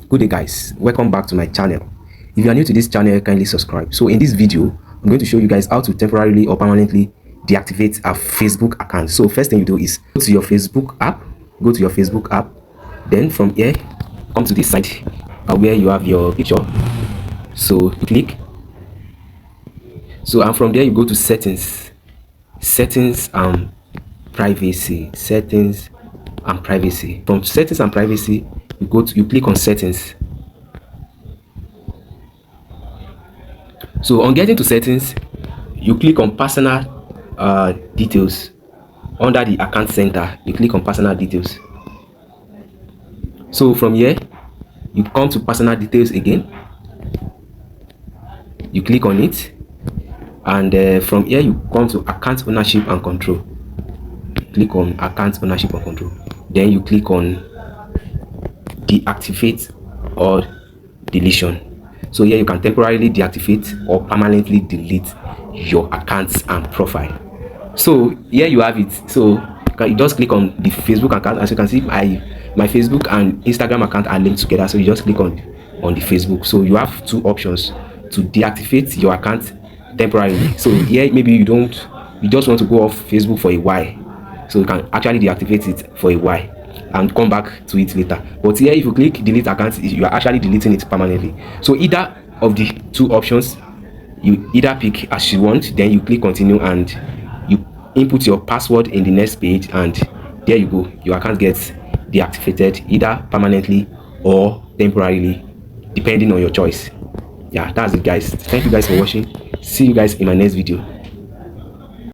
Good day guys, welcome back to my channel. If you are new to this channel, kindly subscribe. So in this video, I'm going to show you guys how to temporarily or permanently deactivate a Facebook account. So first thing you do is go to your Facebook app, then from here come to this site where you have your picture. So you click, and from there you go to settings and privacy. From settings and privacy, you click on settings. So on getting to settings, you click on personal details. Under the account center, you click on personal details. So from here you come to personal details again, you click on it, and from here you come to account ownership and control. Click on account ownership and control, then you click on deactivate or deletion. So here you can temporarily deactivate or permanently delete your accounts and profile. So here you have it. So you just click on the Facebook account. As you can see, my Facebook and Instagram account are linked together, so you just click on the Facebook. So you have two options to deactivate your account temporarily. So here maybe you just want to go off Facebook for a while, so you can actually deactivate it for a while and come back to it later. But here if you click delete account, you are actually deleting it permanently. So either of the two options, you either pick as you want, then you click continue and you input your password in the next page, and there you go, your account gets deactivated either permanently or temporarily, depending on your choice. Yeah, that's it guys. Thank you guys for watching. See you guys in my next video.